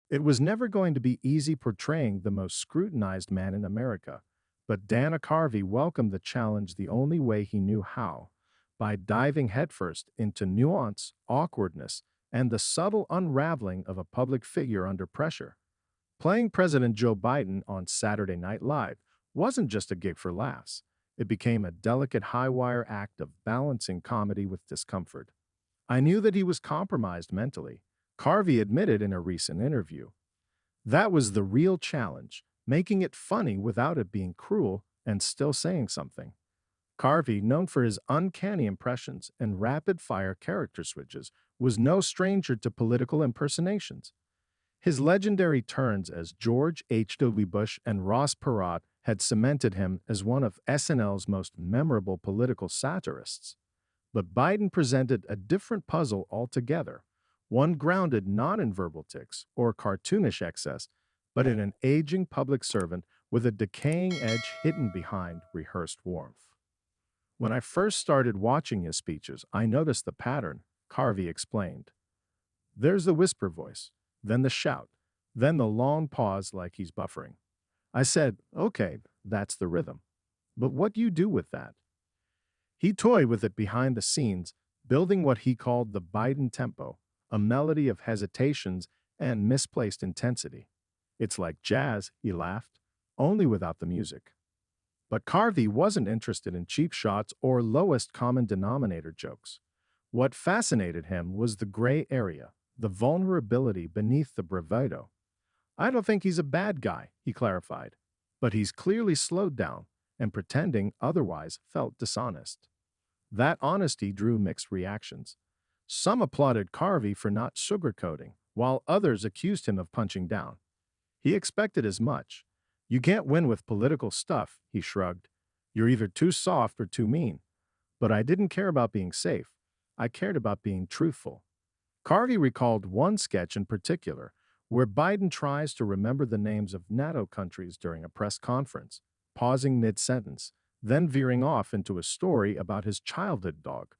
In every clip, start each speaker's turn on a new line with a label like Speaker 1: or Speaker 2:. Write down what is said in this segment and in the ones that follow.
Speaker 1: It was never going to be easy portraying the most scrutinized man in America, but Dana Carvey welcomed the challenge the only way he knew how, by diving headfirst into nuance, awkwardness, and the subtle unraveling of a public figure under pressure. Playing President Joe Biden on Saturday Night Live wasn't just a gig for laughs. It became a delicate high-wire act of balancing comedy with discomfort. I knew that he was compromised mentally, Carvey admitted in a recent interview. That was the real challenge, making it funny without it being cruel and still saying something. Carvey, known for his uncanny impressions and rapid-fire character switches, was no stranger to political impersonations. His legendary turns as George H.W. Bush and Ross Perot had cemented him as one of SNL's most memorable political satirists. But Biden presented a different puzzle altogether, one grounded not in verbal tics or cartoonish excess, but in an aging public servant with a decaying edge hidden behind rehearsed warmth. When I first started watching his speeches, I noticed the pattern, Carvey explained. There's the whisper voice, then the shout, then the long pause like he's buffering. I said, okay, that's the rhythm. But what do you do with that? He toyed with it behind the scenes, building what he called the Biden tempo, a melody of hesitations and misplaced intensity. It's like jazz, he laughed, only without the music. But Carvey wasn't interested in cheap shots or lowest common denominator jokes. What fascinated him was the gray area, the vulnerability beneath the bravado. I don't think he's a bad guy, he clarified, but he's clearly slowed down, and pretending otherwise felt dishonest. That honesty drew mixed reactions. Some applauded Carvey for not sugarcoating, while others accused him of punching down. He expected as much. You can't win with political stuff, he shrugged. You're either too soft or too mean. But I didn't care about being safe. I cared about being truthful. Carvey recalled one sketch in particular, where Biden tries to remember the names of NATO countries during a press conference, pausing mid-sentence, then veering off into a story about his childhood dog.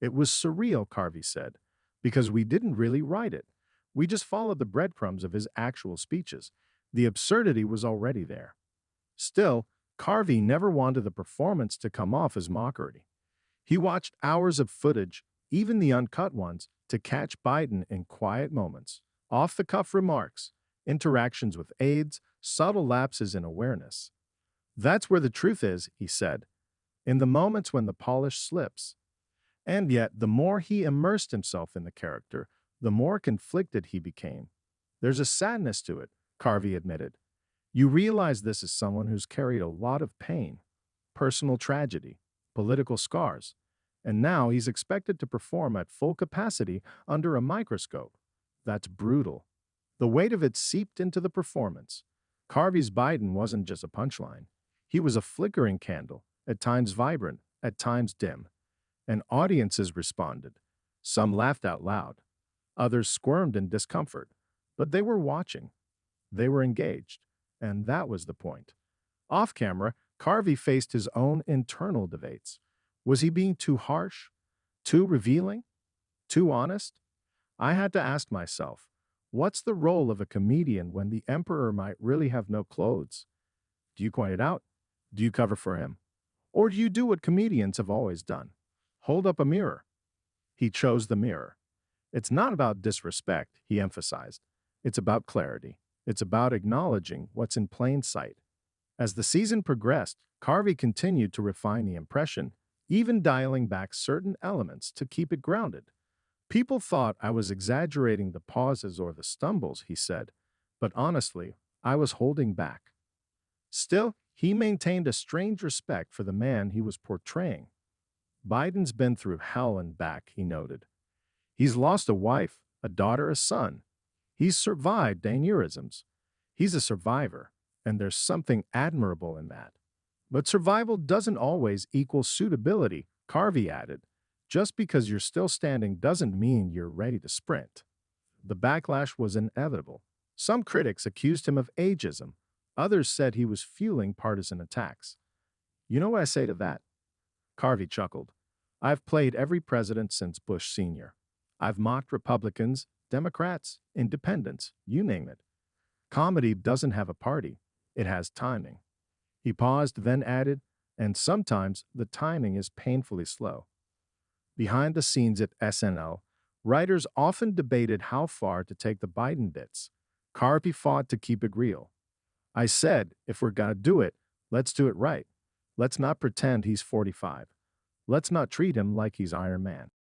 Speaker 1: It was surreal, Carvey said, because we didn't really write it. We just followed the breadcrumbs of his actual speeches. The absurdity was already there. Still, Carvey never wanted the performance to come off as mockery. He watched hours of footage, even the uncut ones, to catch Biden in quiet moments, off-the-cuff remarks, interactions with aides, subtle lapses in awareness. That's where the truth is, he said, in the moments when the polish slips. And yet, the more he immersed himself in the character, the more conflicted he became. There's a sadness to it, Carvey admitted. You realize this is someone who's carried a lot of pain, personal tragedy, political scars, and now he's expected to perform at full capacity under a microscope. That's brutal. The weight of it seeped into the performance. Carvey's Biden wasn't just a punchline. He was a flickering candle, at times vibrant, at times dim. And audiences responded. Some laughed out loud. Others squirmed in discomfort. But they were watching. They were engaged. And that was the point. Off camera, Carvey faced his own internal debates. Was he being too harsh? Too revealing? Too honest? I had to ask myself, what's the role of a comedian when the emperor might really have no clothes? Do you point it out? Do you cover for him? Or do you do what comedians have always done? Hold up a mirror. He chose the mirror. It's not about disrespect, he emphasized. It's about clarity. It's about acknowledging what's in plain sight. As the season progressed, Carvey continued to refine the impression, even dialing back certain elements to keep it grounded. People thought I was exaggerating the pauses or the stumbles, he said, but honestly, I was holding back. Still, he maintained a strange respect for the man he was portraying. Biden's been through hell and back, he noted. He's lost a wife, a daughter, a son. He's survived aneurysms. He's a survivor, and there's something admirable in that. But survival doesn't always equal suitability, Carvey added. Just because you're still standing doesn't mean you're ready to sprint. The backlash was inevitable. Some critics accused him of ageism. Others said he was fueling partisan attacks. You know what I say to that? Carvey chuckled. I've played every president since Bush Sr. I've mocked Republicans, Democrats, independents, you name it. Comedy doesn't have a party, it has timing. He paused, then added, and sometimes the timing is painfully slow. Behind the scenes at SNL, writers often debated how far to take the Biden bits. Carvey fought to keep it real. I said, if we're gonna do it, let's do it right. Let's not pretend he's 45. Let's not treat him like he's Iron Man.